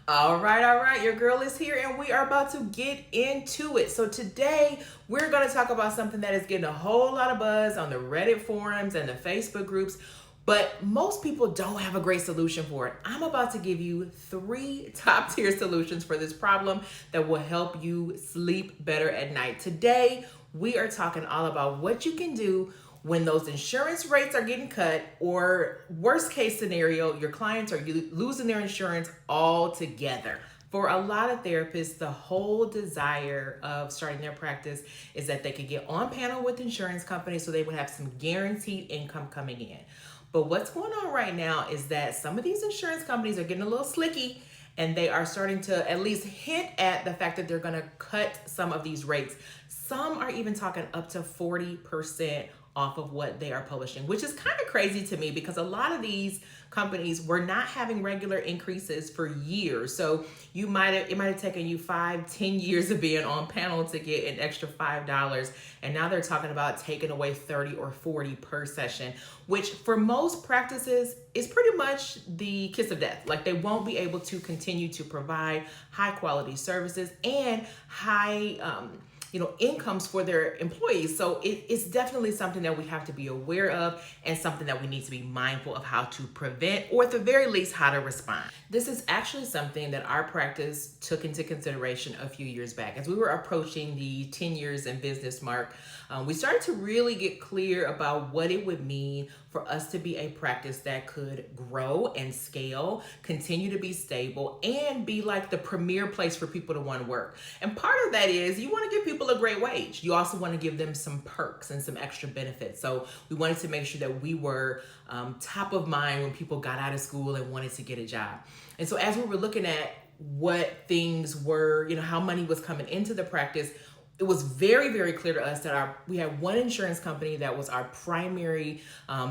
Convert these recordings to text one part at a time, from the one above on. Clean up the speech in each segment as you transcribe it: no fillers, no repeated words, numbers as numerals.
All right. Your girl is here and we are about to get into it. So today we're going to talk about something that is getting a whole lot of buzz on the Reddit forums and the Facebook groups, but most people don't have a great solution for it. I'm about to give you 3 top tier solutions for this problem that will help you sleep better at night. Today we are talking all about what you can do when those insurance rates are getting cut, or worst case scenario, your clients are losing their insurance altogether. For a lot of therapists, the whole desire of starting their practice is that they could get on panel with insurance companies so they would have some guaranteed income coming in. But what's going on right now is that some of these insurance companies are getting a little slicky, and they are starting to at least hint at the fact that they're going to cut some of these rates. Some are even talking up to 40% off of what they are publishing, which is kind of crazy to me because a lot of these companies were not having regular increases for years. So it might have taken you 5-10 years of being on panel to get an extra $5, and now they're talking about taking away 30 or 40 per session, which for most practices is pretty much the kiss of death. Like, they won't be able to continue to provide high quality services and high incomes for their employees. So it's definitely something that we have to be aware of and something that we need to be mindful of how to prevent, or at the very least, how to respond. This is actually something that our practice took into consideration a few years back. As we were approaching the 10 years in business mark, we started to really get clear about what it would mean for us to be a practice that could grow and scale, continue to be stable, and be like the premier place for people to want to work. And part of that is you want to give people a great wage. You also want to give them some perks and some extra benefits. So we wanted to make sure that we were top of mind when people got out of school and wanted to get a job. And so as we were looking at what things were, how money was coming into the practice, it was very, very clear to us that we had one insurance company that was our primary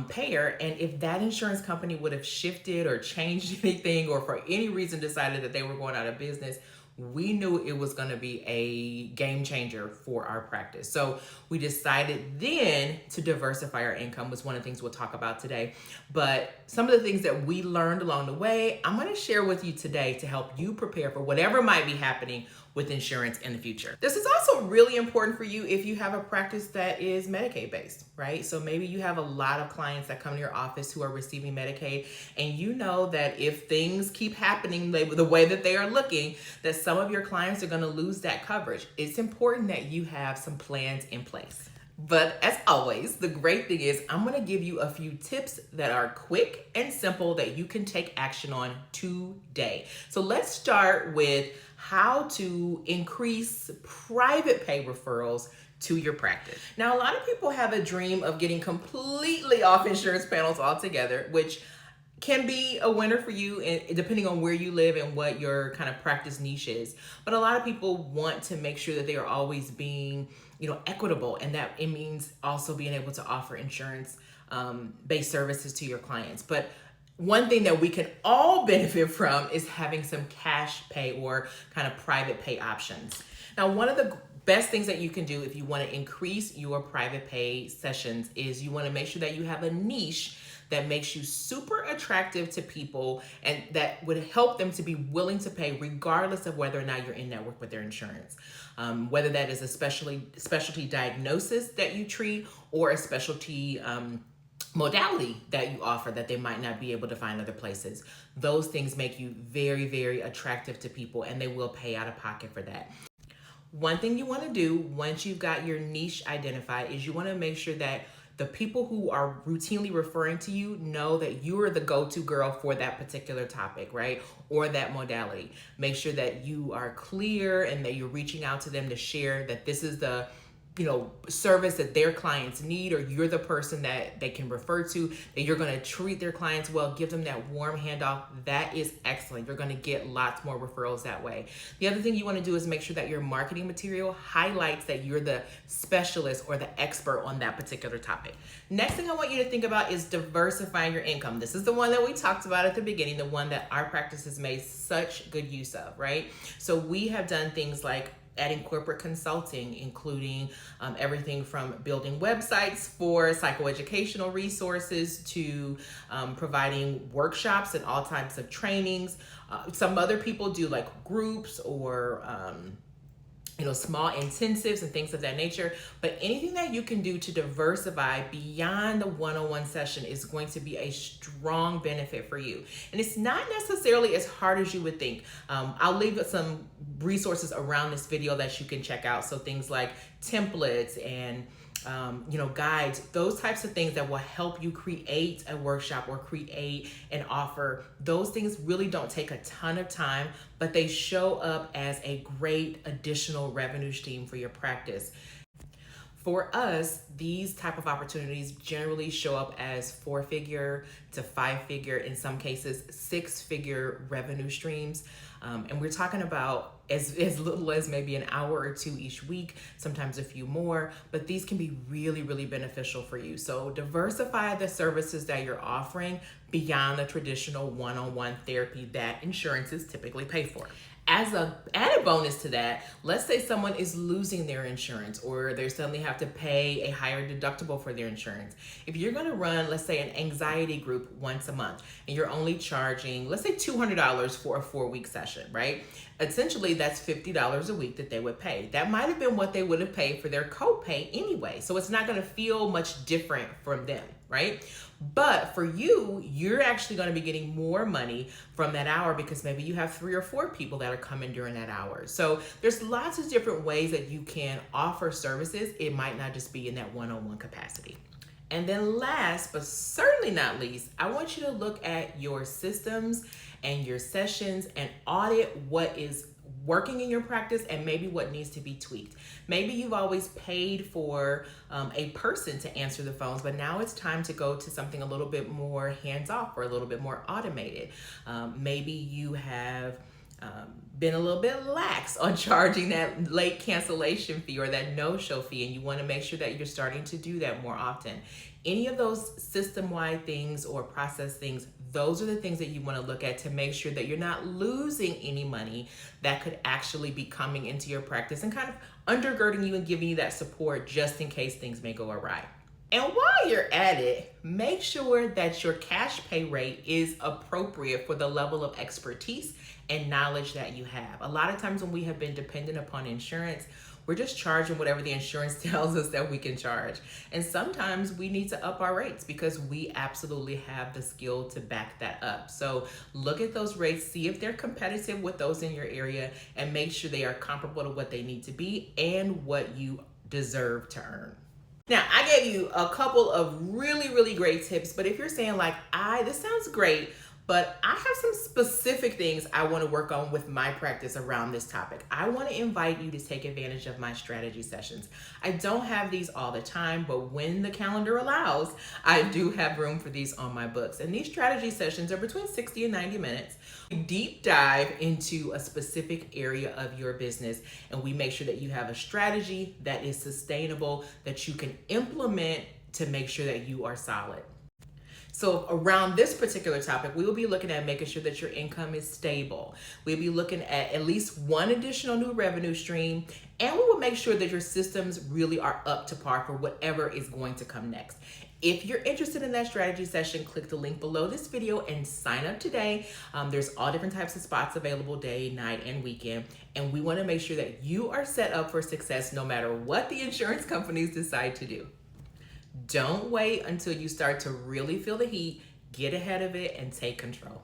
payer. And if that insurance company would have shifted or changed anything, or for any reason decided that they were going out of business, we knew it was going to be a game changer for our practice. So we decided then to diversify our income, was one of the things we'll talk about today. But some of the things that we learned along the way, I'm going to share with you today to help you prepare for whatever might be happening with insurance in the future. This is also really important for you if you have a practice that is Medicaid based, right? So maybe you have a lot of clients that come to your office who are receiving Medicaid, and you know that if things keep happening the way that they are looking, that some of your clients are going to lose that coverage. It's important that you have some plans in place. But as always, the great thing is I'm going to give you a few tips that are quick and simple that you can take action on today. So let's start with how to increase private pay referrals to your practice. Now, a lot of people have a dream of getting completely off insurance panels altogether, which can be a winner for you depending on where you live and what your kind of practice niche is. But a lot of people want to make sure that they are always being, equitable, and that it means also being able to offer insurance based services to your clients. But one thing that we can all benefit from is having some cash pay or kind of private pay options. Now, one of the best things that you can do if you want to increase your private pay sessions is you want to make sure that you have a niche that makes you super attractive to people and that would help them to be willing to pay regardless of whether or not you're in network with their insurance. Whether that is a specialty diagnosis that you treat, or a specialty modality that you offer that they might not be able to find other places. Those things make you very, very attractive to people, and they will pay out of pocket for that. One thing you want to do once you've got your niche identified is you want to make sure that the people who are routinely referring to you know that you are the go-to girl for that particular topic, right? Or that modality. Make sure that you are clear and that you're reaching out to them to share that this is the service that their clients need, or you're the person that they can refer to, that you're going to treat their clients well, give them that warm handoff. That is excellent. You're going to get lots more referrals that way. The other thing you want to do is make sure that your marketing material highlights that you're the specialist or the expert on that particular topic. Next thing I want you to think about is diversifying your income. This is the one that we talked about at the beginning, the one that our practice has made such good use of, right? So we have done things like adding corporate consulting, including everything from building websites for psychoeducational resources to providing workshops and all types of trainings. Some other people do like groups or small intensives and things of that nature. But anything that you can do to diversify beyond the one-on-one session is going to be a strong benefit for you. And it's not necessarily as hard as you would think. I'll leave some resources around this video that you can check out. So things like templates and guides, those types of things that will help you create a workshop or create an offer. Those things really don't take a ton of time, but they show up as a great additional revenue stream for your practice. For us, these type of opportunities generally show up as 4-figure to 5-figure, in some cases 6-figure revenue streams. And we're talking about as little as maybe an hour or two each week, sometimes a few more, but these can be really, really beneficial for you. So diversify the services that you're offering beyond the traditional one-on-one therapy that insurances typically pay for. As an added bonus to that, let's say someone is losing their insurance or they suddenly have to pay a higher deductible for their insurance. If you're gonna run, let's say, an anxiety group once a month and you're only charging, let's say $200 for a 4-week session, right? Essentially, that's $50 a week that they would pay. That might have been what they would have paid for their copay anyway. So it's not gonna feel much different from them, right? But for you, you're actually going to be getting more money from that hour because maybe you have 3 or 4 people that are coming during that hour. So there's lots of different ways that you can offer services. It might not just be in that one-on-one capacity. And then last, but certainly not least, I want you to look at your systems and your sessions and audit what is working in your practice and maybe what needs to be tweaked. Maybe you've always paid for a person to answer the phones, but now it's time to go to something a little bit more hands-off or a little bit more automated. Maybe you have been a little bit lax on charging that late cancellation fee or that no-show fee, and you want to make sure that you're starting to do that more often. Any of those system-wide things or process things, those are the things that you want to look at to make sure that you're not losing any money that could actually be coming into your practice and kind of undergirding you and giving you that support just in case things may go awry. And while you're at it, make sure that your cash pay rate is appropriate for the level of expertise and knowledge that you have. A lot of times when we have been dependent upon insurance, we're just charging whatever the insurance tells us that we can charge. And sometimes we need to up our rates because we absolutely have the skill to back that up. So look at those rates, see if they're competitive with those in your area, and make sure they are comparable to what they need to be and what you deserve to earn. Now, I gave you a couple of really, really great tips, but if you're saying like, this sounds great, but I have some specific things I want to work on with my practice around this topic, I want to invite you to take advantage of my strategy sessions. I don't have these all the time, but when the calendar allows, I do have room for these on my books. And these strategy sessions are between 60 and 90 minutes. We deep dive into a specific area of your business, and we make sure that you have a strategy that is sustainable, that you can implement to make sure that you are solid. So around this particular topic, we will be looking at making sure that your income is stable. We'll be looking at least one additional new revenue stream, and we will make sure that your systems really are up to par for whatever is going to come next. If you're interested in that strategy session, click the link below this video and sign up today. There's all different types of spots available day, night, and weekend. And we want to make sure that you are set up for success no matter what the insurance companies decide to do. Don't wait until you start to really feel the heat. Get ahead of it and take control.